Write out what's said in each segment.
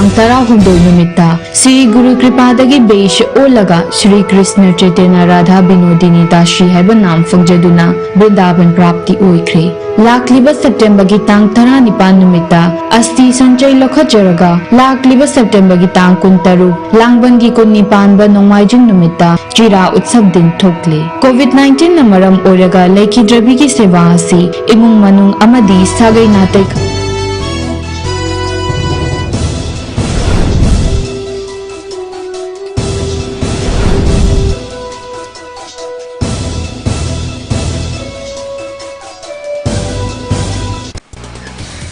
tang tara hundol numita Sri Guru Kripadagi Beish Olaga Shri Krishna Chaitanya Radha Binodini Dashi haiba nam fagjaduna Vrindavan Prapti Oikre Lakliba September gi tang tara nipan numita Asti Sanjay Lokhajaraga Lakliba September gi tang kuntaru Langban gi kun nipan ba Nongmaijing numita Chira Utsab din thokle COVID-19 na maram oraga Laikidrabi gi seva asi imung manung amadi sagai natai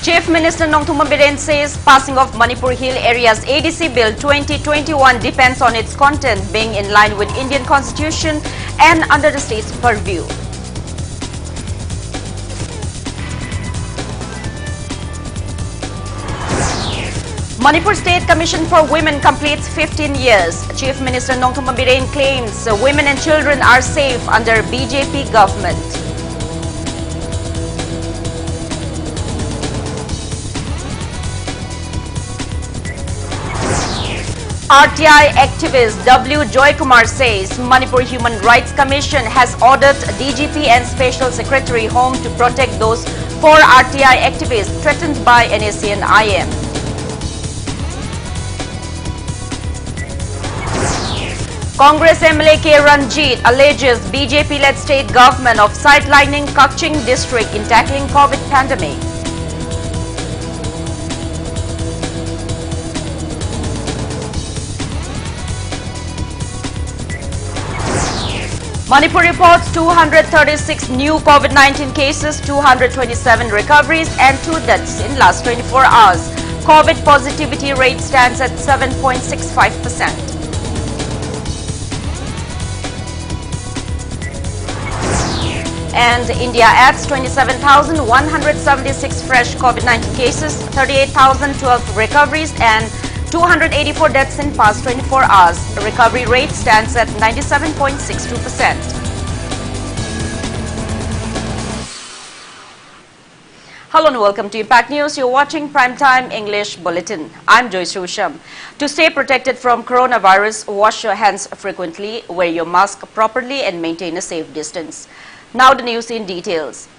Chief Minister Nongthuma Biren says passing of Manipur Hill Area's ADC Bill 2021 depends on its content being in line with Indian Constitution and under the state's purview. Manipur State Commission for Women completes 15 years. Chief Minister Nongthuma Biren claims women and children are safe under BJP government. RTI activist W. Joy Kumar says Manipur Human Rights Commission has ordered DGP and Special Secretary Home to protect those 4 RTI activists threatened by NSC and IM. Congress MLA K. Ranjit alleges BJP-led state government of sidelining Kakching district in tackling COVID pandemic. Manipur reports 236 new COVID-19 cases, 227 recoveries and 2 deaths in last 24 hours. COVID positivity rate stands at 7.65%. And India adds 27,176 fresh COVID-19 cases, 38,012 recoveries and 284 deaths in past 24 hours. The recovery rate stands at 97.62%. Hello and welcome to Impact News. You're watching Primetime English Bulletin. I'm Joyshree Usham. To stay protected from coronavirus, wash your hands frequently, wear your mask properly and maintain a safe distance. Now the news in details.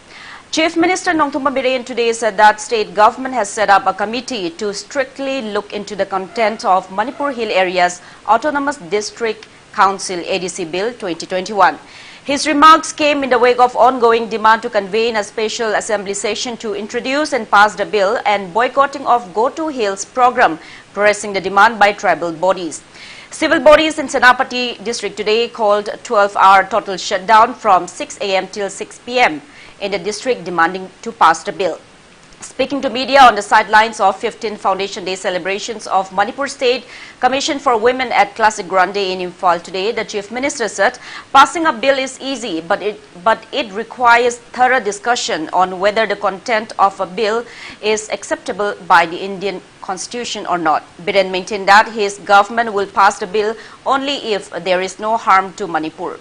Chief Minister Nongthuma Biren today said that state government has set up a committee to strictly look into the content of Manipur Hill Area's Autonomous District Council ADC Bill 2021. His remarks came in the wake of ongoing demand to convene a special assembly session to introduce and pass the bill and boycotting of Go to Hills program, pressing the demand by tribal bodies. Civil bodies in Senapati district today called 12-hour total shutdown from 6 a.m. till 6 p.m. in the district demanding to pass the bill. Speaking to media on the sidelines of 15 Foundation Day celebrations of Manipur State Commission for Women at Classic Grande in Imphal today, the Chief Minister said passing a bill is easy, but it requires thorough discussion on whether the content of a bill is acceptable by the Indian Constitution or not. Biren maintained that his government will pass the bill only if there is no harm to Manipur.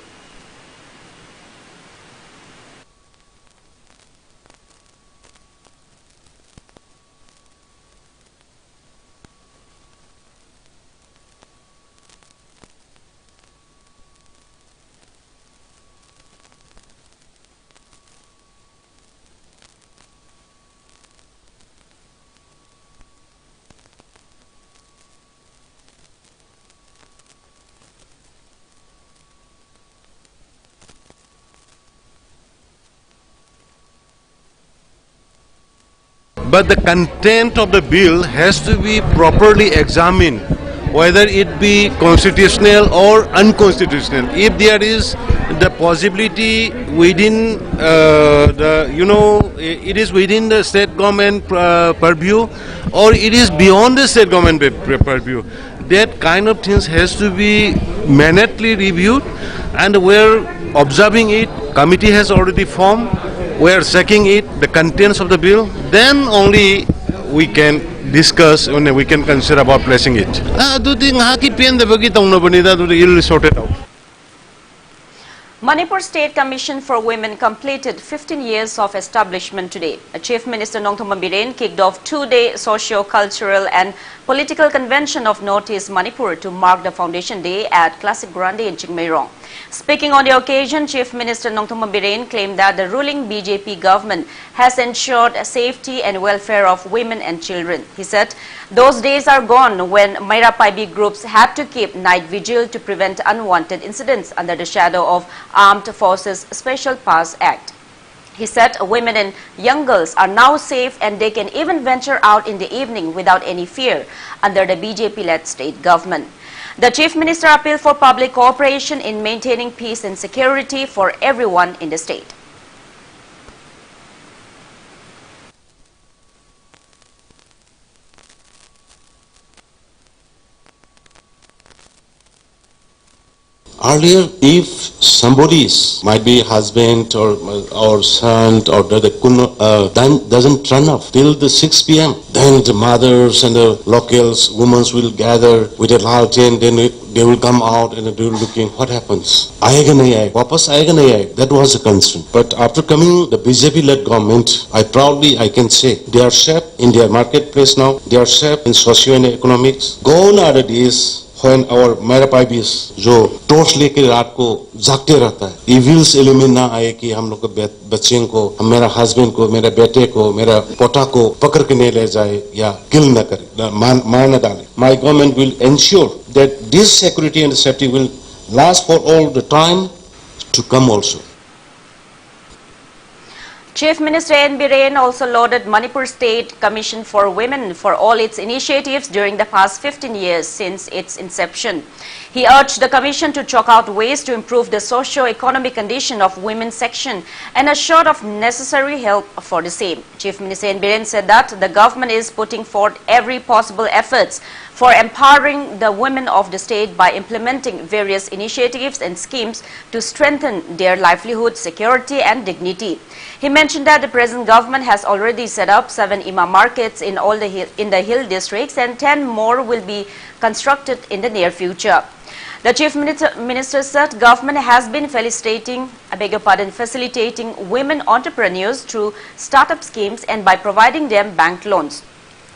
But the content of the bill has to be properly examined, whether it be constitutional or unconstitutional. If there is the possibility within it is within the state government purview, or it is beyond the state government purview, that kind of things has to be minutely reviewed, and we're observing it. Committee has already formed. We are checking it, the contents of the bill, then only we can discuss and we can consider about placing it. Manipur State Commission for Women completed 15 years of establishment today. Chief Minister Nongthom Biren kicked off two-day socio-cultural and political convention of Northeast Manipur to mark the foundation day at Classic Grande in Chingmairong. Speaking on the occasion, Chief Minister Nongthom Biren claimed that the ruling BJP government has ensured safety and welfare of women and children. He said, those days are gone when Maira Paibi groups had to keep night vigil to prevent unwanted incidents under the shadow of Armed Forces Special Pass Act. He said women and young girls are now safe and they can even venture out in the evening without any fear under the BJP-led state government. The Chief Minister appealed for public cooperation in maintaining peace and security for everyone in the state. Earlier, if somebody might be husband or son or then doesn't turn up till the 6 p.m., then the mothers and the locals, women will gather with a lantern, then they will come out and they will looking what happens. That was a concern. But after coming the BJP-led government, I can say they are safe in their marketplace now. They are safe in socio and economics. Gone are the days when our Maira Paibis जो torch लेके रात को जागते रहता है, evils element ना आए कि हम लोग के बच्चों को, मेरा हस्बैंड को, मेरे बेटे को, मेरा पोता को पकड़ के नहीं ले जाए या किल न करे, मार न डाले. My government will ensure that this security and safety will last for all the time to come also. Chief Minister N. Biren also lauded Manipur State Commission for Women for all its initiatives during the past 15 years since its inception. He urged the Commission to chalk out ways to improve the socio-economic condition of women's section and assured of necessary help for the same. Chief Minister N. Biren said that the government is putting forth every possible efforts for empowering the women of the state by implementing various initiatives and schemes to strengthen their livelihood, security and dignity. He mentioned that the present government has already set up 7 imam markets in all the hill districts and 10 more will be constructed in the near future. The Chief Minister said government has been facilitating women entrepreneurs through startup schemes and by providing them bank loans.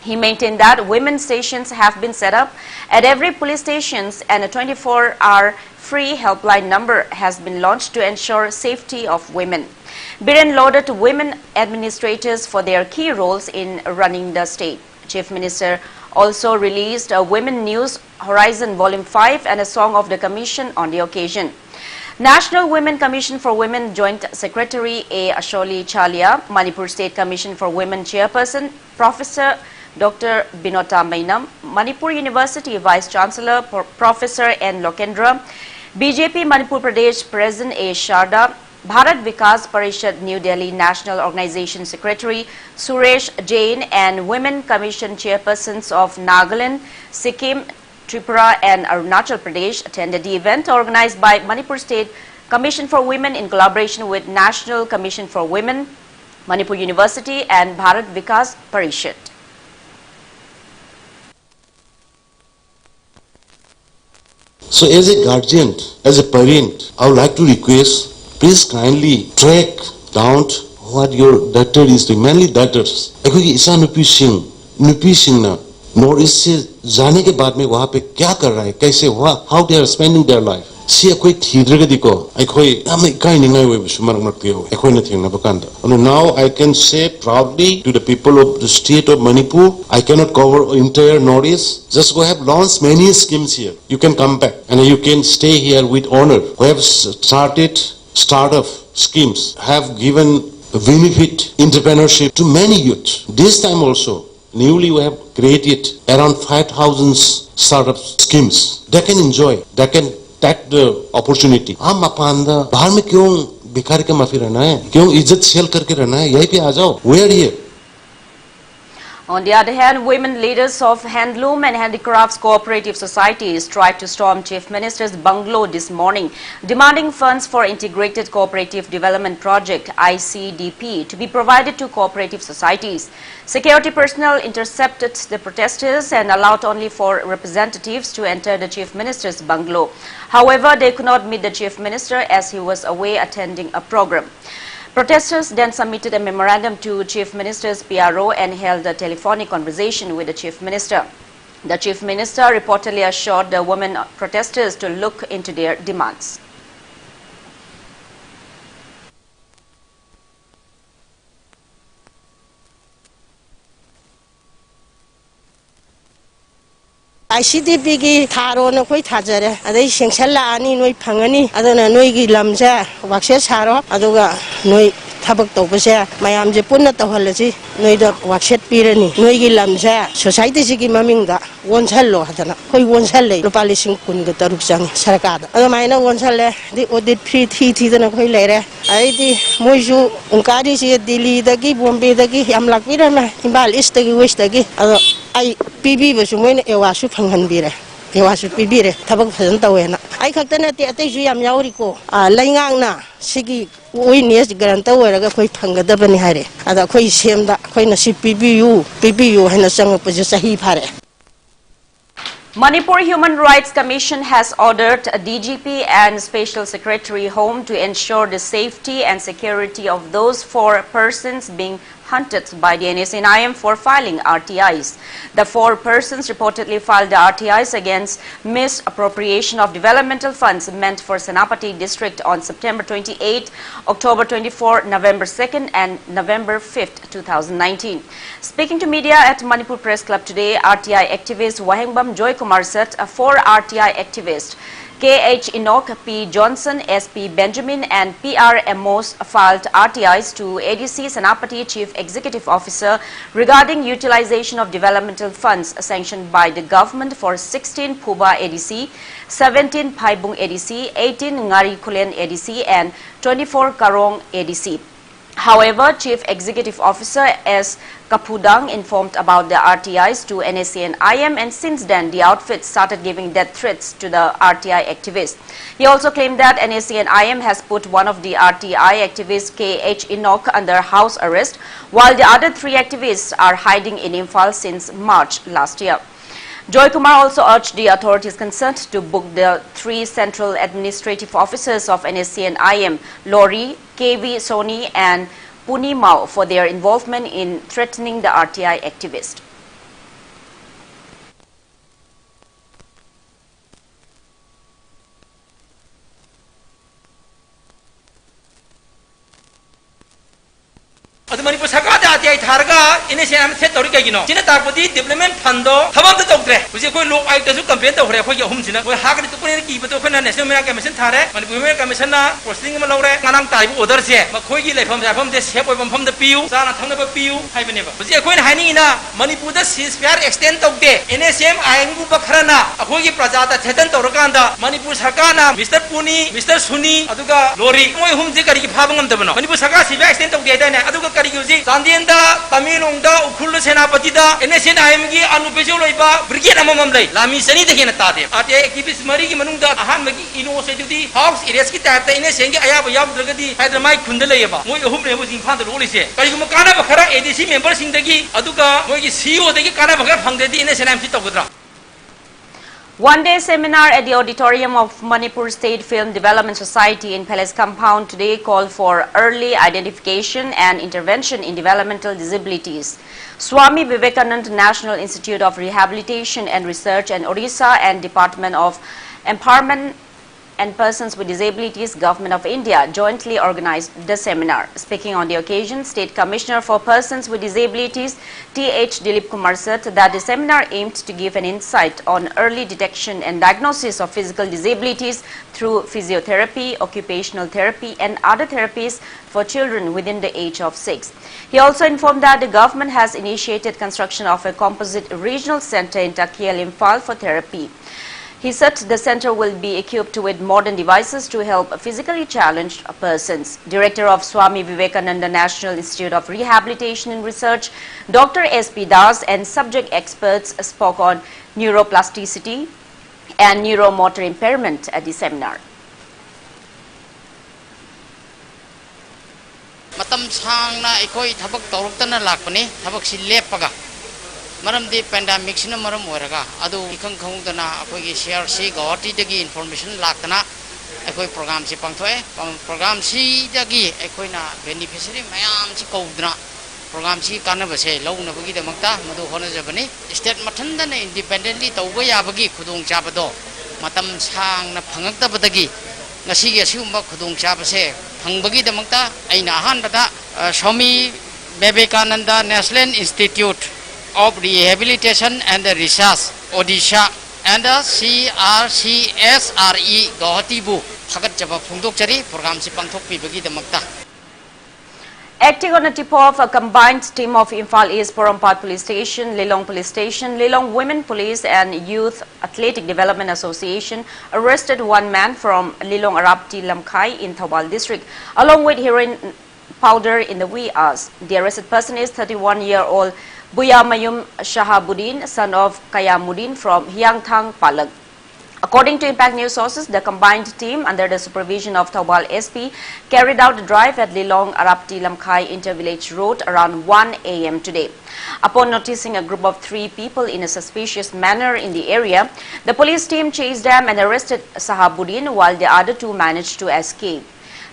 He maintained that women's stations have been set up at every police station and a 24-hour free helpline number has been launched to ensure safety of women. Biren lauded women administrators for their key roles in running the state. Chief Minister also released a Women News Horizon Volume 5 and a Song of the Commission on the occasion. National Women Commission for Women Joint Secretary A. Asholi Chalia, Manipur State Commission for Women Chairperson, Professor Dr. Binota Mainam, Manipur University Vice Chancellor Professor N. Lokendra, BJP Manipur Pradesh President A. Sharda, Bharat Vikas Parishad New Delhi National Organization Secretary Suresh Jain and Women Commission Chairpersons of Nagaland, Sikkim, Tripura and Arunachal Pradesh attended the event organized by Manipur State Commission for Women in collaboration with National Commission for Women, Manipur University and Bharat Vikas Parishad. So as a guardian, as a parent, I would like to request, please kindly track down what your daughter is doing, mainly daughters. Actually ईसा नुपी सिंह ना north east से जाने के बाद में वहाँ पे क्या कर रहा है, कैसे हुआ, how they are spending their life. सी कोई थीद्र के दिको, कोई हमें कहीं नहीं हुए बिशुमार मरते हो, कोई नहीं थिंग ना बकांडा. And now I can say proudly to the people of the state of Manipur, I cannot cover entire Northeast. Just we have launched many schemes here. You can come back and you can stay here with honor. We have started startup schemes, have given benefit entrepreneurship to many youth. This time also, newly we have created around 5,000 startup schemes. They can enjoy, they can take the opportunity. हम अपना बाहर में क्यों भिखारी के माफी रहना है, क्यों इज्जत सेल करके रहना है, यहीं पे आ जाओ. We are here. On the other hand, women leaders of handloom and handicrafts cooperative societies tried to storm Chief Minister's bungalow this morning, demanding funds for Integrated Cooperative Development Project (ICDP) to be provided to cooperative societies. Security personnel intercepted the protesters and allowed only 4 representatives to enter the Chief Minister's bungalow. However, they could not meet the Chief Minister as he was away attending a program. Protesters then submitted a memorandum to Chief Minister's PRO and held a telephonic conversation with the Chief Minister. The Chief Minister reportedly assured the women protesters to look into their demands. ICDP ki tharo na koi thajare adai sengsala ani noi phangani adona noi gi lamja wakse saro aduga noi thabak tobase mayam je punna tawhalasi noi da wakset pirani noi gi lamja society ji gi maming da wonsallo hadana koi wonsalle lupa lising kun ga taruk jang sarkar da ado maina wonsalle di audit free thi dana koi lere ai di moju unkari ji Delhi da gi Bombay da gi yam lakpira na Himbal East da gi West da gi ado ai PB ba su moina ewasu phanghan bire ewasu PB re thabak phajan tawena ai khaktana te atei ju yam yauri ko laingang na sigi witness garanta weraga khoi phangadabani hare ada khoi semda khoi na PBU hena sang pa sahi phare. Manipur Human Rights Commission has ordered a DGP and Special Secretary Home to ensure the safety and security of those 4 persons being hunted by the NSNIM for filing RTIs. The 4 persons reportedly filed the RTIs against misappropriation of developmental funds meant for Senapati district on September 28, October 24, November 2nd and November 5th, 2019. Speaking to media at Manipur Press Club today, RTI activist Wahengbam Joy Kumar said 4 RTI activists KH Enoch, P. Johnson, SP Benjamin and PR Amos filed RTIs to ADC Senapati Chief Executive Officer regarding utilization of developmental funds sanctioned by the government for 16 Puba ADC, 17 Paibung ADC, 18 Ngari Kulen ADC and 24 Karong ADC. However, Chief Executive Officer S. Kapudang informed about the RTIs to NSCN-IM, and since then the outfit started giving death threats to the RTI activists. He also claimed that NSCN-IM has put one of the RTI activists, KH Enoch, under house arrest, while the other 3 activists are hiding in Imphal since March last year. Joy Kumar also urged the authorities concerned to book the 3 central administrative officers of NSCN-IM, Lori, KV Soni and Puni Mao, for their involvement in threatening the RTI activist. Manipur Sarkar RTI Tharga NSCN set tori kagino China Tarpati development fund thamam ta tokre usi koi lok ai ta su campaign ta hore khoi ahum sina koi hagri tu pune ki bato khona national media commission thare Manipur media commission na posting ma lore nganam tai bu order se ma khoi gi lepham japham de sep oi bam da piu sana thangna ba piu hai bane ba usi koi haini ina Manipur da ceasefire extend tokde NSM ayengu ba kharana khoi gi praja ta thetan torokanda Manipur Sarkar na Mr Puni Mr Suni aduga Lori moi hum je kari gi phabangam tabano Manipur Sarkar ceasefire extend tokde dai na aduga kari Sandienda, Tamilongda, Ukulu Senapatida, NSNIM gi Anupesio Loiba, Brigade Amamlay, Lami Sani the Genatati, Ate Ekibis Marigi Manunda, Ahamaki, Inno House, Ireski Tata, Inesengi, Ayab Yam Dragati, Hadramai Kundalayaba, Moyo was in Pantalolise. Karimakana Bakara, ADC members in the Gi, Aduka, Mogi CEO, the Kanabaka, Hungary, NSNIM Sitavudra. One-day seminar at the auditorium of Manipur State Film Development Society in Palace Compound today called for early identification and intervention in developmental disabilities. Swami Vivekanand National Institute of Rehabilitation and Research and Odisha and Department of Empowerment and Persons with Disabilities, Government of India jointly organized the seminar. Speaking on the occasion, State Commissioner for Persons with Disabilities T.H. Dilip Kumar said that the seminar aimed to give an insight on early detection and diagnosis of physical disabilities through physiotherapy, occupational therapy and other therapies for children within the age of 6. He also informed that the government has initiated construction of a composite regional center in Takial, Imphal for therapy. He said the center will be equipped with modern devices to help physically challenged persons. Director of Swami Vivekananda National Institute of Rehabilitation and Research, Dr. S.P. Das, and subject experts spoke on neuroplasticity and neuromotor impairment at the seminar. Matam sangna ikoi thabak tawruktana lakpani thabak si lepaga maram di pandemic sina maram oraga adu ikhang khangdana akoi gi share si gawati dagi information laktana akoi program si pangthoe program si dagi akoi na beneficiary mayam si kaudna program si kana base launa bagi damakta madu hona jabani state mathanda na independently tawba yabagi khudong chabado matam sangna phangakta badagi ngasi gi asiumba khudong chabase Hangbagi damangta aina ahanbada Swami Vivekananda National Institute of Rehabilitation and Research Odisha and CRCSRE Guwahati bu thagat jaba phungdokchari program si pangthokpi bagi damangta. Acting on a tip-off, a combined team of Imphal East Porompat Police Station, Lilong Police Station, Lilong Women Police and Youth Athletic Development Association arrested one man from Lilong Arapti Lamkai in Thawal district, along with heroin powder in the wee hours. The arrested person is 31-year-old Buyamayum Shahabuddin, son of Kayamuddin from Hyangthang, Palag. According to Impact News sources, the combined team, under the supervision of Thawal SP, carried out a drive at Lilong Arapti Lamkai Inter-Village Road around 1 a.m. today. Upon noticing a group of 3 people in a suspicious manner in the area, the police team chased them and arrested Sahabuddin, while the other 2 managed to escape.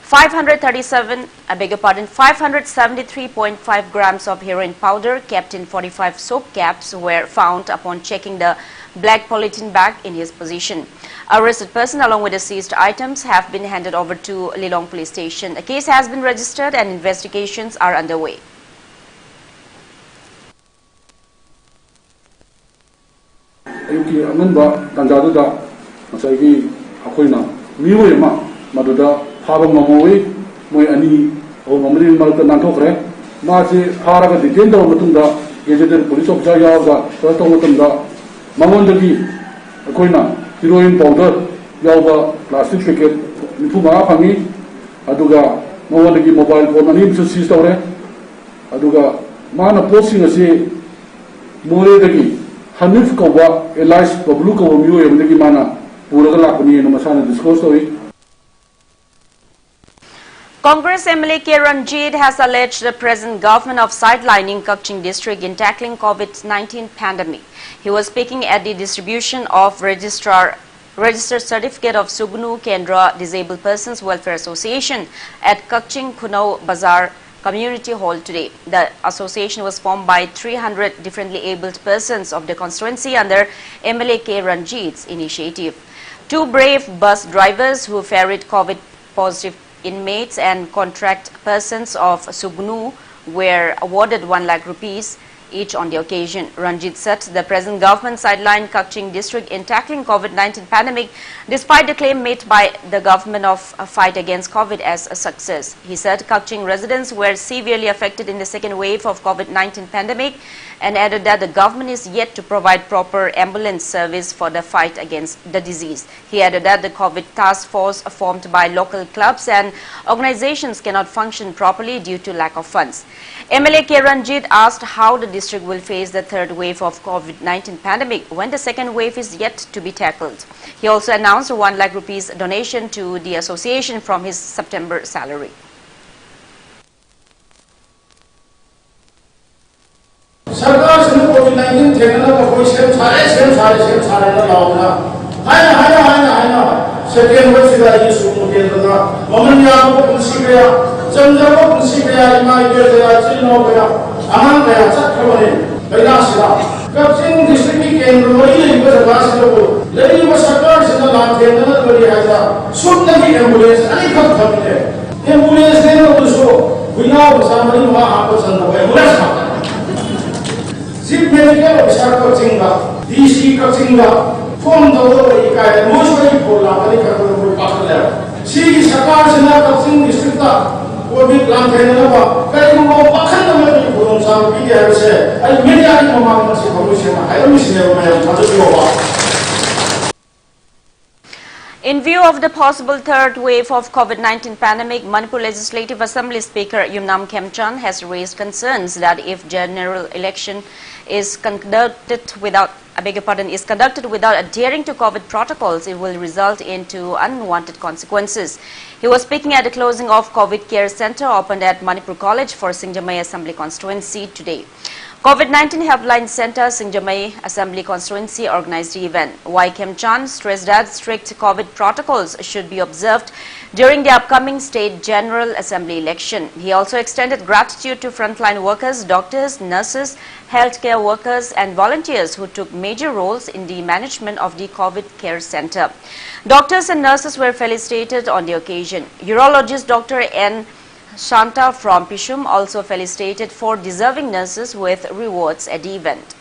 573.5 grams of heroin powder kept in 45 soap caps were found upon checking the black polythene bag in his possession. Arrested person along with the seized items have been handed over to Lilong Police Station. A case has been registered and investigations are underway. Ayuki amanba tanjaduda masagi akoina miwe ma maduda haba mamoi moi ani o mamri malta nanthokre ma se haraga detain da matunda gejeter police officer yaga to matunda mangondagi akoina heroin powder yawa plastic packet nithuma phangi aduga mangondagi mobile phone ani su seize tawre aduga mana posting ase more dagi Hanif Kawa, Elias Pablu Kawa Miu, and the Mana, Puragalakuni and Masana disclosed of it. Congress MLA K. Ranjit has alleged the present government of sidelining Kaching district in tackling COVID-19 pandemic. He was speaking at the distribution of registered certificate of Sugnu Kendra Disabled Persons Welfare Association at Kaching Kunau Bazar Community Hall today. The association was formed by 300 differently abled persons of the constituency under MLA K. Ranjit's initiative. 2 brave bus drivers who ferried COVID-positive inmates and contract persons of Sugnu were awarded 1 lakh rupees each on the occasion. Ranjit said the present government sidelined Kaching district in tackling COVID-19 pandemic despite the claim made by the government of a fight against COVID as a success. He said Kaching residents were severely affected in the second wave of COVID-19 pandemic and added that the government is yet to provide proper ambulance service for the fight against the disease. He added that the COVID task force formed by local clubs and organizations cannot function properly due to lack of funds. MLA K. Ranjit asked how the district will face the 3rd wave of COVID-19 pandemic when the 2nd wave is yet to be tackled. He also announced a 1 lakh rupees donation to the association from his September salary. COVID-19 second wave sida yi sumu kendra mamanya ko kunsikaya janjaba kunsikaya ima yedaya chino kaya aman kaya chakhamane kaila sida Kaching district kendra wali ba jaga ko leyi ba sarkar sida lam kendra bari haja subna ki ambulance ani khap khamile ambulance ne no so bina samari ma aap chanda ambulance ma chief medical officer Kaching ga DC Kaching ga phone to ikai mostly for la kali ka ko pakla si sarkar sina Kaching district ta COVID lam thena ba kai mo pakhan na me phone sa bi ya se ai media ni ma ma se ko se ma ai mi se ma ya ta jo ba In view of the possible third wave of COVID-19 pandemic, Manipur Legislative Assembly Speaker Usham has raised concerns that if general election is conducted without adhering to COVID protocols, it will result into unwanted consequences. He was speaking at the closing of COVID Care Center opened at Manipur College for Singjamai Assembly Constituency today. COVID-19 Helpline Center, Singjamai Assembly Constituency organized the event. Kemchan stressed that strict COVID protocols should be observed during the upcoming state general assembly election. He also extended gratitude to frontline workers, doctors, nurses, healthcare workers and volunteers who took major roles in the management of the COVID Care Center. Doctors and nurses were felicitated on the occasion. Urologist Dr. N. Shanta from Usham also felicitated for deserving nurses with rewards at the event.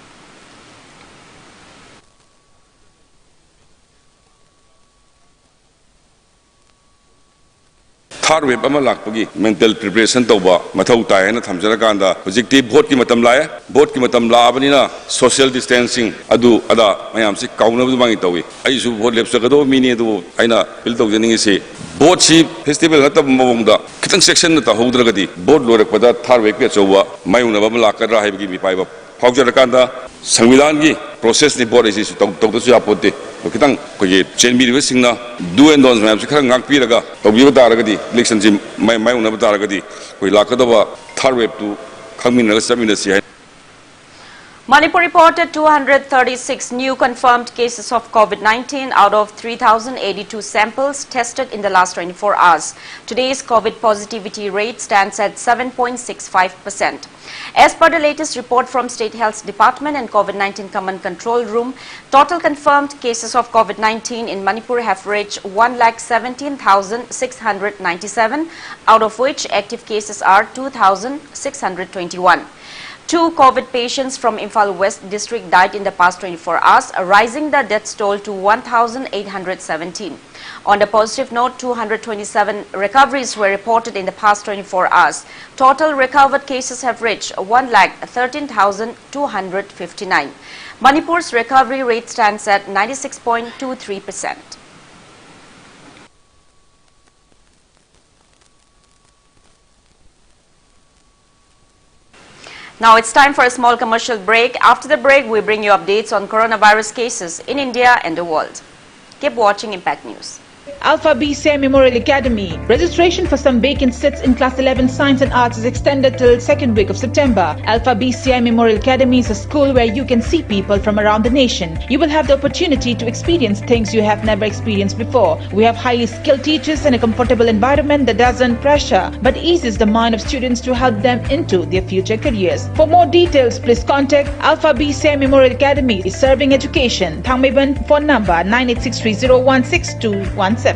Third wave ama lakpagi mental preparation tawba mathau tai na thamjara kanda hojikti vote ki matam lae vote ki matam laabani na social distancing adu ada mayam si kauna bu mangi tawi ai su vote lepsa kado mini adu aina pil taw janingi se vote si festival hatam mawongda kitang section na ta hodragadi vote lorak pada third wave ke chawwa mayuna ba lakara haibagi mi paiba phawjara kanda संविधान की process नि board इसी तब तो यापोते तो कितंग कोई चेंबी reversing ना do and don'ts में खर ngang pi raga tawbi ba taragadi election ji mai una ba taragadi koi lakadaba third wave tu khangmin na samina si. Manipur reported 236 new confirmed cases of COVID-19 out of 3,082 samples tested in the last 24 hours. Today's COVID positivity rate stands at 7.65%. As per the latest report from State Health Department and COVID-19 Command Control Room, total confirmed cases of COVID-19 in Manipur have reached 1,17,697, out of which active cases are 2,621. 2 COVID patients from Imphal West district died in the past 24 hours, rising the death toll to 1,817. On the positive note, 227 recoveries were reported in the past 24 hours. Total recovered cases have reached 1,13,259. Manipur's recovery rate stands at 96.23%. Now it's time for a small commercial break. After the break, we bring you updates on coronavirus cases in India and the world. Keep watching Impact News. Alpha BCI Memorial Academy. Registration for some vacant seats in Class 11 Science and Arts is extended till second week of September. Alpha BCI Memorial Academy is a school where you can see people from around the nation. You will have the opportunity to experience things you have never experienced before. We have highly skilled teachers and a comfortable environment that doesn't pressure but eases the mind of students to help them into their future careers. For more details, please contact Alpha BCI Memorial Academy, serving education. Thangmeban phone number 9863016217.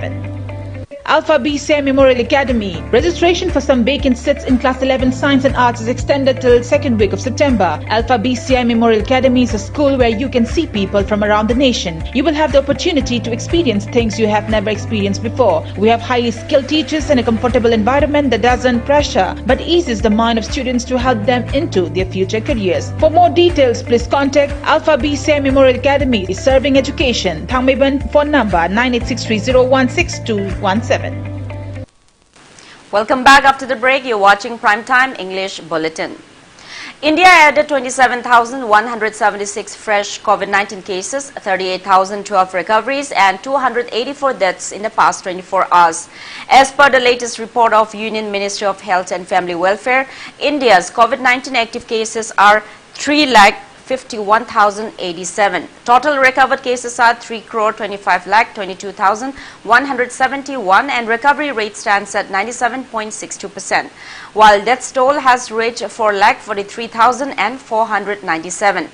Alpha BCI Memorial Academy. Registration for some vacant seats in Class 11 Science and Arts is extended till second week of September. Alpha BCI Memorial Academy is a school where you can see people from around the nation. You will have the opportunity to experience things you have never experienced before. We have highly skilled teachers and a comfortable environment that doesn't pressure but eases the mind of students to help them into their future careers. For more details, please contact Alpha BCI Memorial Academy, serving education. Thangmeban phone number 9863016217. Welcome back after the break. You're watching Primetime English Bulletin. India added 27,176 fresh COVID-19 cases, 38,012 recoveries and 284 deaths in the past 24 hours. As per the latest report of Union Ministry of Health and Family Welfare, India's COVID-19 active cases are 3,51,087. Total recovered cases are 3,25,22,171 and recovery rate stands at 97.62%, while death toll has reached 4,43,497.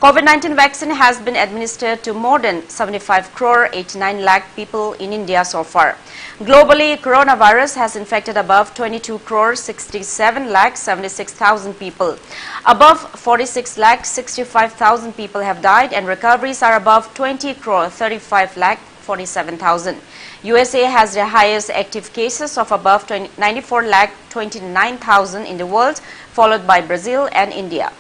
COVID-19 vaccine has been administered to more than 75 crore 89 lakh people in India so far. Globally, coronavirus has infected above 22 crore 67 lakh 76,000 people. Above 46 lakh 65,000 people have died and recoveries are above 20 crore 35 lakh 47,000. USA has the highest active cases of above 94 lakh 29,000 in the world, followed by Brazil and India.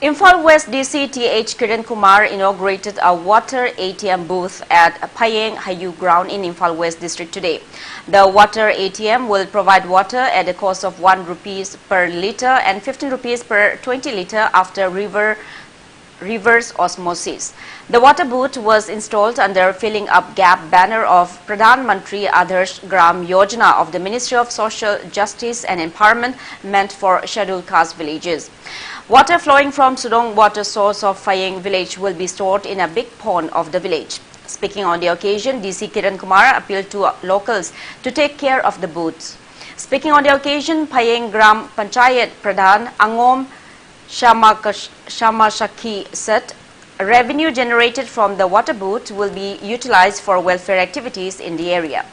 Imphal West DC TH Kiran Kumar inaugurated a water ATM booth at Payeng Hayu ground in Imphal West district today. The water ATM will provide water at a cost of 1 rupees per litre and 15 rupees per 20 litre after reverse osmosis. The water booth was installed under Filling Up Gap banner of Pradhan Mantri Adarsh Gram Yojana of the Ministry of Social Justice and Empowerment meant for scheduled caste villages. Water flowing from Sudong water source of Payeng village will be stored in a big pond of the village. Speaking on the occasion, DC Kiran Kumar appealed to locals to take care of the booths. Speaking on the occasion, Payeng Gram Panchayat Pradhan Angom Shamashaki said revenue generated from the water booth will be utilized for welfare activities in the area.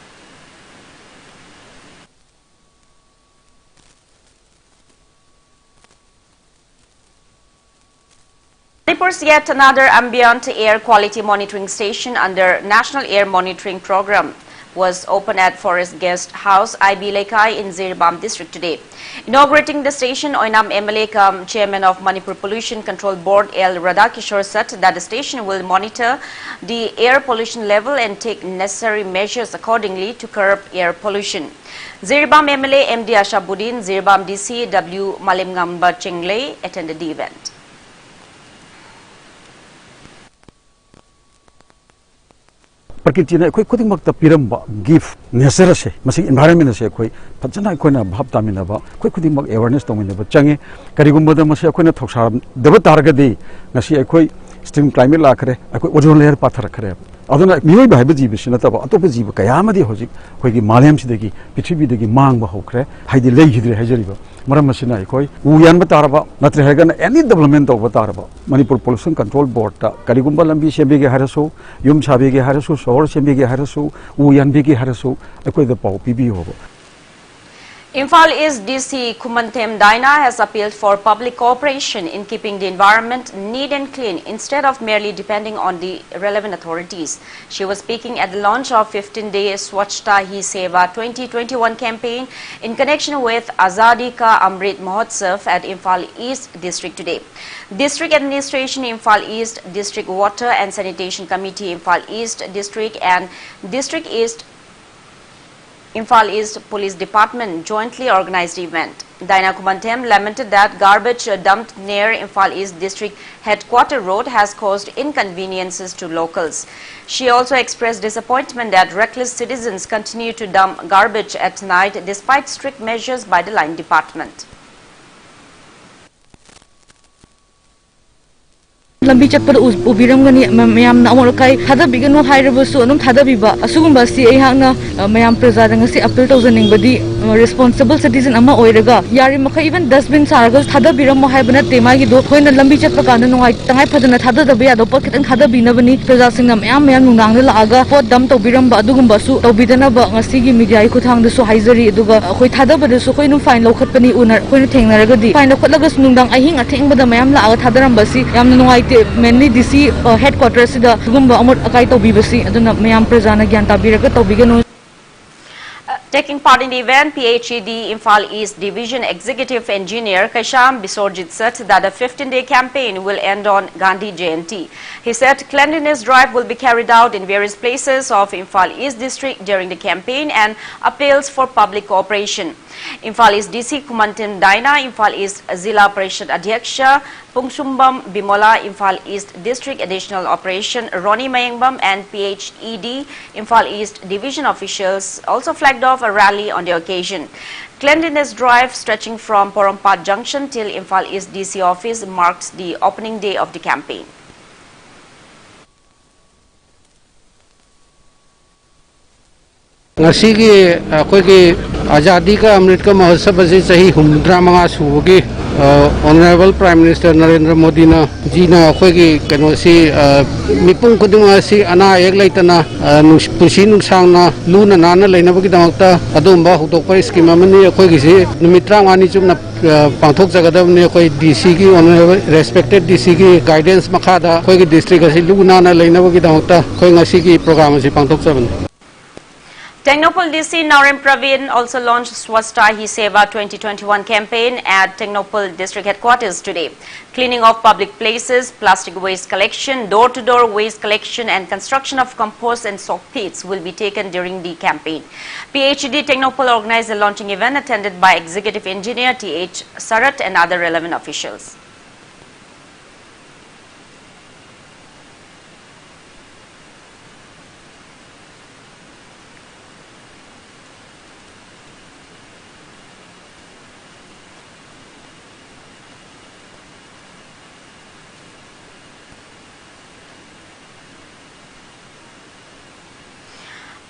Manipur's yet another ambient air quality monitoring station under National Air Monitoring Program was opened at Forest Guest House, IB Lekai in Zirbam district today. Inaugurating the station, Oinam MLA cum Chairman of Manipur Pollution Control Board L. Radhakishore said that the station will monitor the air pollution level and take necessary measures accordingly to curb air pollution. Zirbam MLA MD Ashabuddin, Zirbam DC W. Malimgamba Chinglei attended the event. प्रकृति ने कोई खुद मक्त पिरम gift nature से मसी environment से कोई फजना कोई ना भाव तामिना बा कोई खुद मक अवेयरनेस तमिना बा चंगे करिगुम बद मसी कोई ना थोक्सा दब तारगदी नसी कोई स्ट्रीम क्लाइमेट लाखरे कोई ओजोन लेयर पाथर खरे अदुना मियोय बाहाय जीव सिना तब अतोप जीव कयामदी होजिक कोई मालेम सिदगी पृथ्वी दगी मांग बा होखरे हाइदि लेहिद्रे हाइजरिबा मरम मसिना कोई उयान बतारबा नत्र हेगन एनी डेवलपमेंट तब बतारबा मणिपुर पोल्यूशन कंट्रोल बोर्ड ता करिगुम लंबी सेबेगे हारसो युम साबेगे हारसो शहर सेबेगे हारसो उयान बेगे हारसो कोई द पाव पीबी होबो. Imphal East DC Kumantem Daina has appealed for public cooperation in keeping the environment neat and clean instead of merely depending on the relevant authorities. She was speaking at the launch of 15-day Swachhta Hi Seva 2021 campaign in connection with Azadi Ka Amrit Mahotsav at Imphal East District today. District Administration Imphal East, District Water and Sanitation Committee Imphal East District and District East Imphal East Police Department jointly organized the event. Daina Kumantem lamented that garbage dumped near Imphal East District Headquarter Road has caused inconveniences to locals. She also expressed disappointment that reckless citizens continue to dump garbage at night despite strict measures by the line department. lambi chatpad ubiramgani mayam na amorkai thada bigano hairabusu anum thada biba asugumba si ai hangna mayam praja ngasi appeal tawjaning badi responsible citizen ama oiraga yari makha even dustbin saraga thada biram haibana tema gi do khoina lambi chatpa kana nungai tangai phadana thada da ba do pot kitang thada binabani praja singna mayam nungang la aga pot dam tawbiram ba adugumba su tawbidana ba ngasi gi media ai khuthang da su haizari aduga khoi thada ba su khoi num fine lokhatpani unar khoina thengnaraga di fine lokhatlaga nungdang ahing atheng bada mayam la aga thadaram basi yamna nungai mainly DC headquarters sida gumba amot akai tawbibasi aduna mayam prajana gyan tabiraga tawbiganu. Taking part in the event, PHED Imphal East Division Executive Engineer Kasham Bisorjit said that the 15-day campaign will end on Gandhi Jayanti. He said cleanliness drive will be carried out in various places of Imphal East District during the campaign and appeals for public cooperation. Imphal East DC Kumantem Daina, Imphal East Zilla Parishad Adhyaksha Pungsumbam Bimola, Imphal East District Additional Operation Ronnie Mayengbam and PHED Imphal East Division officials also flagged off a rally on the occasion. Cleanliness drive stretching from Porompat Junction till Imphal East DC office marks the opening day of the campaign. ngasi akoi ki azadi ka amrit ka mahotsav ase sahi 115 sugi honorable prime minister Narendra Modi na ji na akoi ki kano si mipung kudung asi ana ek laitana pusi nungsang na luna nana laina bagi damakta adumba hudokpa scheme amani akoi ki si numitra ngani chumna pangthok jagadam ne akoi DC ki honorable respected DC ki guidance makhada akoi ki district asi luna na laina bagi damakta akoi ngasi ki program asi pangthok jaban. Technopol DC Narem Praveen also launched Swasthya Hi Seva 2021 campaign at Technopol District Headquarters today. Cleaning of public places, plastic waste collection, door-to-door waste collection and construction of compost and sock pits will be taken during the campaign. PhD Technopol organized the launching event attended by Executive Engineer T.H. Sarat and other relevant officials.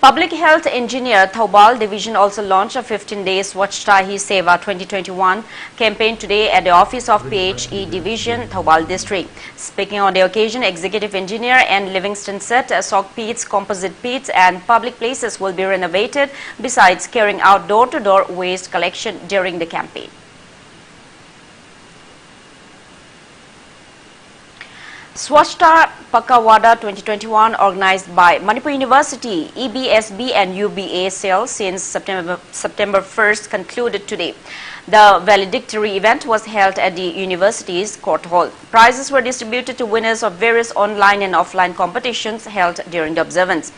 Public Health Engineer Thoubal Division also launched a 15-day Swasthya Hi Seva 2021 campaign today at the office of PHE Division, Thoubal District. Speaking on the occasion, Executive Engineer and Livingston said sock pits, composite pits and public places will be renovated besides carrying out door-to-door waste collection during the campaign. Swasthya Pakawada 2021 organized by Manipur University, EBSB and UBA cell since September 1st concluded today. The valedictory event was held at the university's court hall. Prizes were distributed to winners of various online and offline competitions held during the observance.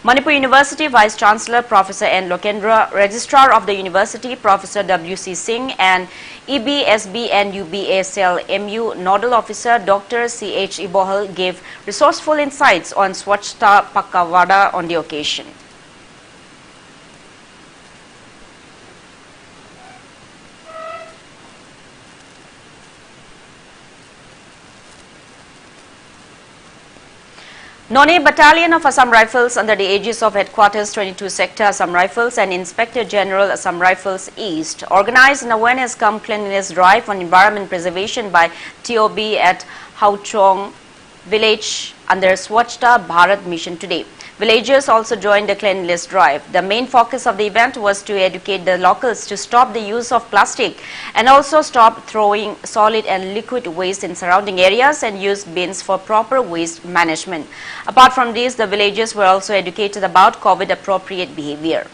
Manipur University Vice Chancellor Professor N. Lokendra, Registrar of the University Professor W.C. Singh and EBSB and UBA Cell MU Nodal Officer Dr. C.H. Ibohal gave resourceful insights on Swasthya Pakawada on the occasion. None Battalion of Assam Rifles under the aegis of Headquarters 22 Sector Assam Rifles and Inspector General Assam Rifles East organized an awareness cum cleanliness drive on environment preservation by TOB at Hauchong village under Swasthya Bharat mission today. Villagers also joined the cleanliness drive. The main focus of the event was to educate the locals to stop the use of plastic and also stop throwing solid and liquid waste in surrounding areas and use bins for proper waste management. Apart from this, the villagers were also educated about COVID-appropriate behavior.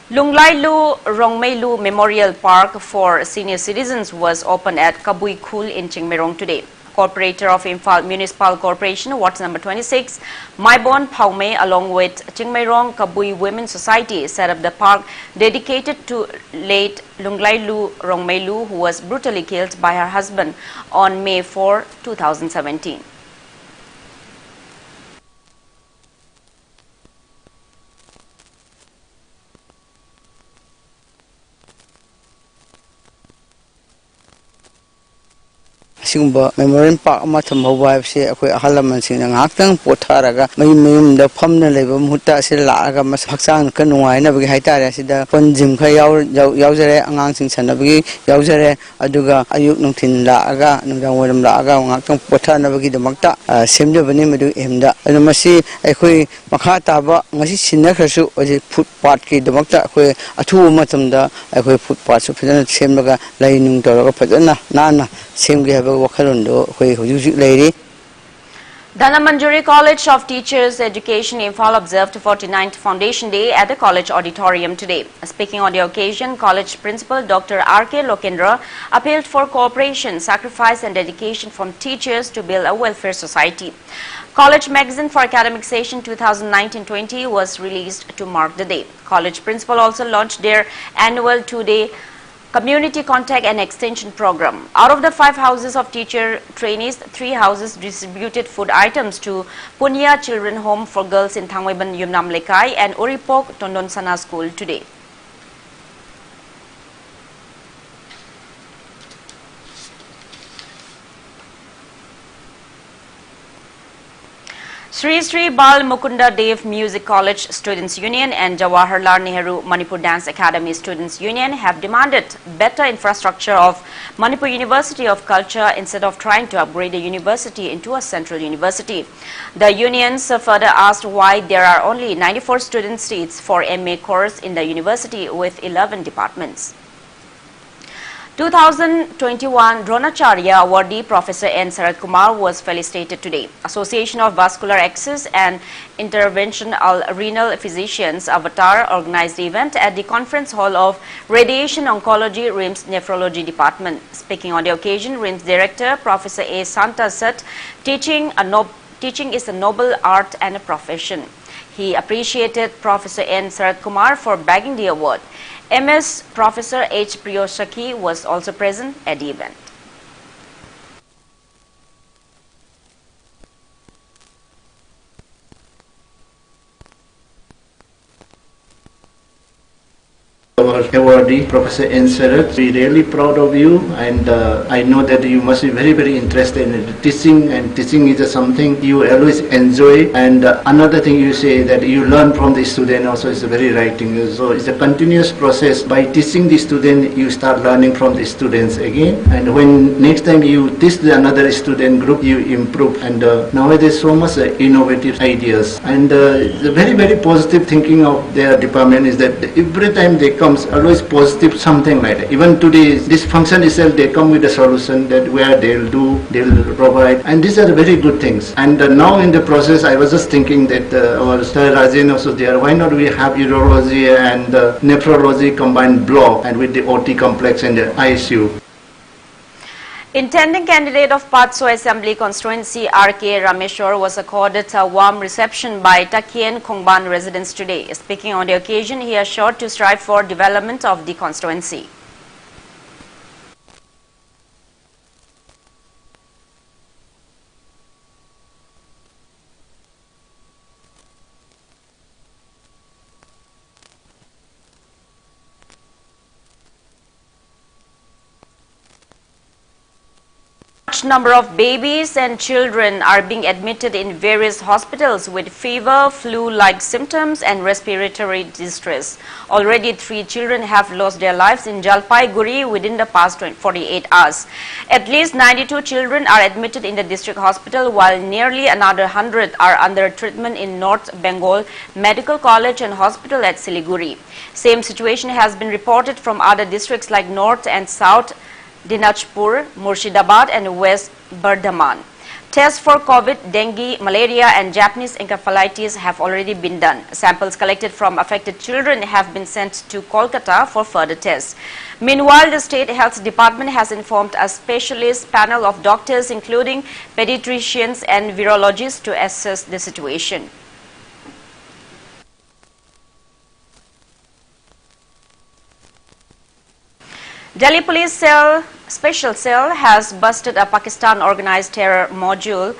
Lunglailu Rongmeilu Memorial Park for Senior Citizens was opened at Kabui Khul in Chingmerong today. Corporator of Imphal Municipal Corporation, Ward number 26, Maibon Paume, along with Chingmerong Kabui Women's Society, set up the park dedicated to late Lunglailu Rongmeilu, who was brutally killed by her husband on May 4, 2017. Singba Memorial Park Matam Hawaii say a Halaman sing and Actang Potaraga, Mayum the Pomna Labor Muta Silaga Masakan Canoa, Navi Haitara, Sida, Ponjim Kayao, Yauzere, Angansing Sanabi, Yauzere, Aduga, Ayuk Nutin Laga, Nudam Laga, Actang Potanavagi the Makta, Simda Vanimedu Imda, and Masi, Equi Makataba, Masi Sinakasu, or the footpath key the Makta, where a 2 matumda, a footpath, so Semaga, Lainung Dora Padana, Nana, same have a lady. Danamanjuri College of Teachers Education Imphal observed 49th Foundation Day at the college auditorium today. Speaking on the occasion, college principal Dr. R.K. Lokendra appealed for cooperation, sacrifice and dedication from teachers to build a welfare society. College Magazine for Academic Session 2019-20 was released to mark the day. College principal also launched their annual 2-day Community Contact and Extension Program. Out of the 5 houses of teacher trainees, 3 houses distributed food items to Punya Children Home for Girls in Thangweban Yumnam Lekai and Uripok Tondonsana School today. Sri Sri Bal Mukunda Dev Music College Students Union and Jawaharlal Nehru Manipur Dance Academy Students Union have demanded better infrastructure of Manipur University of Culture instead of trying to upgrade the university into a central university. The unions further asked why there are only 94 student seats for MA course in the university with 11 departments. 2021 Dronacharya awardee Professor N. Sarat Kumar was felicitated today. Association of Vascular Access and Interventional Renal Physicians Avatar organized the event at the conference hall of Radiation Oncology RIMS Nephrology Department. Speaking on the occasion, RIMS Director Professor A. Santa said, teaching is a noble art and a profession. He appreciated Professor N. Sarat Kumar for bagging the award. MS Professor H. Priyosaki was also present at the event. Our awardee, Professor N. Sarat, we're really proud of you, and I know that you must be very, very interested in teaching, and teaching is something you always enjoy. And another thing you say that you learn from the student also is very right thing. So it's a continuous process. By teaching the student, you start learning from the students again, and when next time you teach another student group, you improve. And nowadays so much innovative ideas, and the very, very positive thinking of their department is that every time they come, always positive, something like that. Even today, this function itself, they come with a solution that where they'll provide, and these are very good things. And now in the process, I was just thinking that our Sir Rajan also there, why not we have urology and nephrology combined block, and with the OT complex and the ICU. Intending candidate of Patso Assembly constituency R.K. Rameshwar was accorded a warm reception by Takien Khongban residents today. Speaking on the occasion, he assured to strive for development of the constituency. Large number of babies and children are being admitted in various hospitals with fever, flu-like symptoms and respiratory distress. Already 3 children have lost their lives in Jalpaiguri within the past 48 hours. At least 92 children are admitted in the district hospital, while nearly another 100 are under treatment in North Bengal Medical College and Hospital at Siliguri. Same situation has been reported from other districts like North and South Dinajpur, Murshidabad and West Bardhaman. Tests for COVID, dengue, malaria and Japanese encephalitis have already been done. Samples collected from affected children have been sent to Kolkata for further tests. Meanwhile, the State Health Department has informed a specialist panel of doctors including pediatricians and virologists to assess the situation. Delhi Police Special Cell has busted a Pakistan organized terror module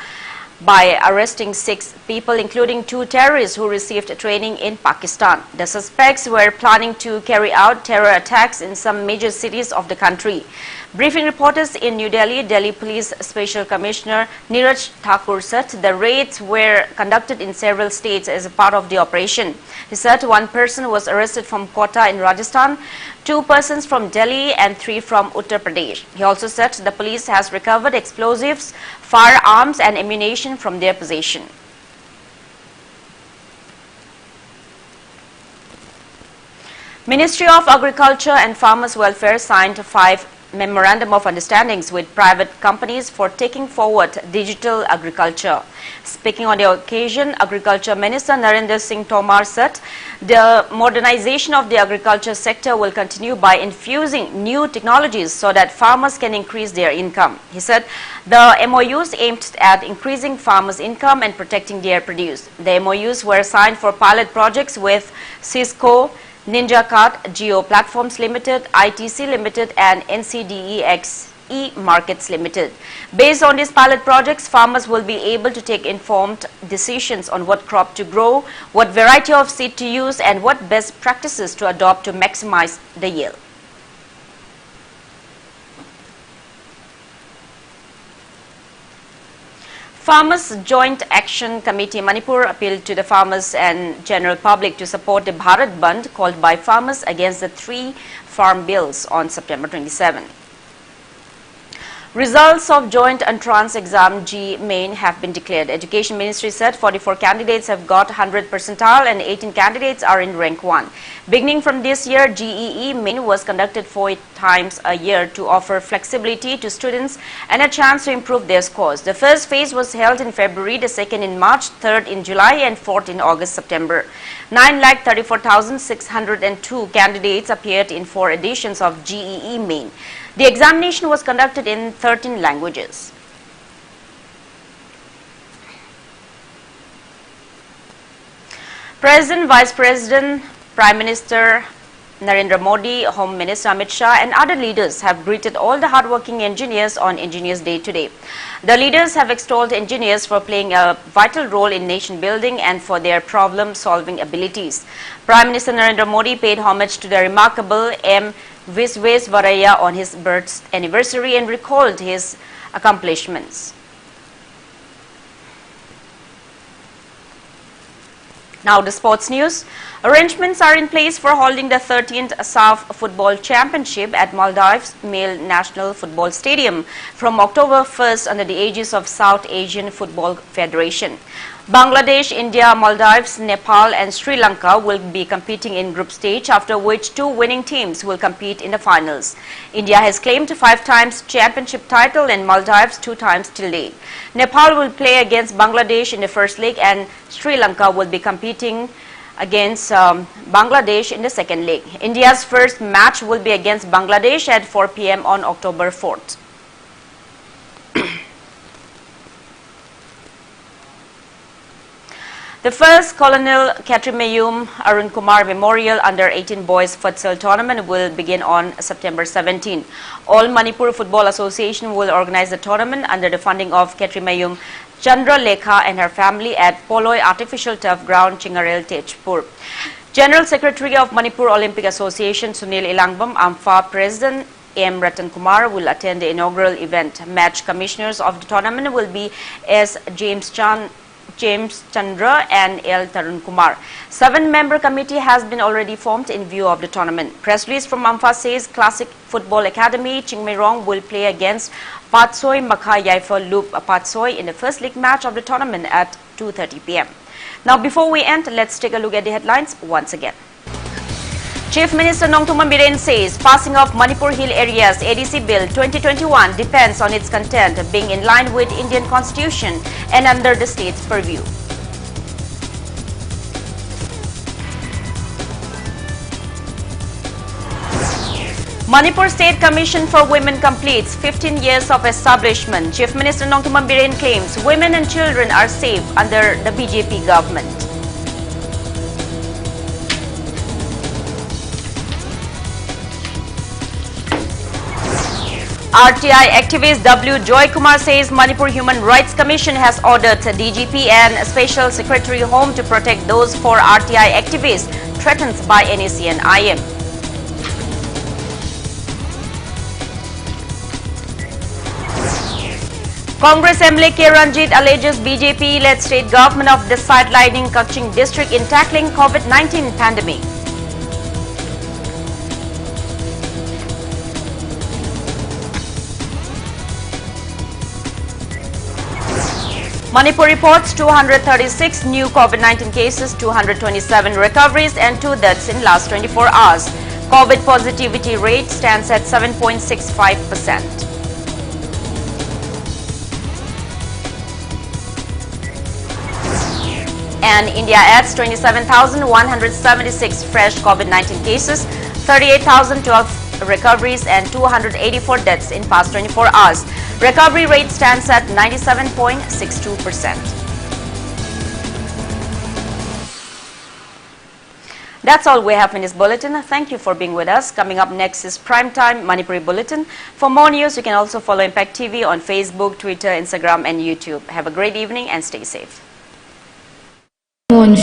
by arresting 6 people, including 2 terrorists who received training in Pakistan. The suspects were planning to carry out terror attacks in some major cities of the country. Briefing reporters in New Delhi, Delhi Police Special Commissioner Neeraj Thakur said the raids were conducted in several states as a part of the operation. He said 1 person was arrested from Kota in Rajasthan, 2 persons from Delhi and 3 from Uttar Pradesh. He also said the police has recovered explosives, firearms and ammunition from their possession. Ministry of Agriculture and Farmers Welfare signed 5 Memorandum of Understandings with private companies for taking forward digital agriculture. Speaking on the occasion, Agriculture Minister Narendra Singh Tomar said the modernization of the agriculture sector will continue by infusing new technologies so that farmers can increase their income. He said the MOUs aimed at increasing farmers' income and protecting their produce. The MOUs were signed for pilot projects with Cisco, NinjaCart, Geo Platforms Limited, ITC Limited and NCDEX E-Markets Limited. Based on these pilot projects, farmers will be able to take informed decisions on what crop to grow, what variety of seed to use and what best practices to adopt to maximize the yield. Farmers Joint Action Committee Manipur appealed to the farmers and general public to support the Bharat Bandh called by farmers against the 3 farm bills on September 27. Results of joint entrance exam G main have been declared. Education Ministry said 44 candidates have got 100 percentile and 18 candidates are in rank 1. Beginning from this year, GEE main was conducted 4 times a year to offer flexibility to students and a chance to improve their scores. The first phase was held in February, the second in March, third in July and fourth in August-September. 9,34,602 candidates appeared in 4 editions of GEE main. The examination was conducted in 13 languages. President, Vice President, Prime Minister Narendra Modi, Home Minister Amit Shah and other leaders have greeted all the hardworking engineers on Engineers Day today. The leaders have extolled engineers for playing a vital role in nation building and for their problem-solving abilities. Prime Minister Narendra Modi paid homage to the remarkable M. Visvesvaraya on his birth anniversary and recalled his accomplishments. Now the sports news. Arrangements are in place for holding the 13th SAF Football Championship at Maldives Male National Football Stadium from October 1st under the aegis of South Asian Football Federation. Bangladesh, India, Maldives, Nepal and Sri Lanka will be competing in group stage, after which 2 winning teams will compete in the finals. India has claimed 5 times championship title and Maldives 2 times till date. Nepal will play against Bangladesh in the first leg and Sri Lanka will be competing against Bangladesh in the second leg. India's first match will be against Bangladesh at 4 p.m. on October 4th. The first Colonel Katrimayum Arun Kumar Memorial Under-18 Boys Futsal Tournament will begin on September 17. All Manipur Football Association will organize the tournament under the funding of Katrimayum Chandra Lekha and her family at Poloi Artificial Turf Ground, Chingarel, Tejpur. General Secretary of Manipur Olympic Association Sunil Ilangbam, AMFA President M. Ratan Kumar will attend the inaugural event. Match commissioners of the tournament will be S. James Chandra and L. Tarun Kumar. 7-member committee has been already formed in view of the tournament. Press release from AMFA says Classic Football Academy Chingmairong will play against Patsoi Makha Yaifa Loop Patsoi in the first league match of the tournament at 2:30 p.m. Now before we end, let's take a look at the headlines once again. Chief Minister Nongthuman Biren says passing of Manipur Hill Areas ADC Bill 2021 depends on its content being in line with Indian Constitution and under the state's purview. Manipur State Commission for Women completes 15 years of establishment. Chief Minister Nongthuman Biren claims women and children are safe under the BJP government. RTI activist W. Joy Kumar says Manipur Human Rights Commission has ordered DGP and Special Secretary Home to protect those 4 RTI activists threatened by NAC and IM. Congress MLA K. Ranjit alleges BJP-led state government of the sidelining Kaching district in tackling COVID-19 pandemic. Manipur reports 236 new COVID-19 cases, 227 recoveries and 2 deaths in last 24 hours. COVID positivity rate stands at 7.65%. And India adds 27,176 fresh COVID-19 cases, 38,012 recoveries and 284 deaths in past 24 hours. Recovery rate stands at 97.62%. That's all we have in this bulletin. Thank you for being with us. Coming up next is Primetime Manipuri Bulletin. For more news, you can also follow Impact TV on Facebook, Twitter, Instagram and YouTube. Have a great evening and stay safe.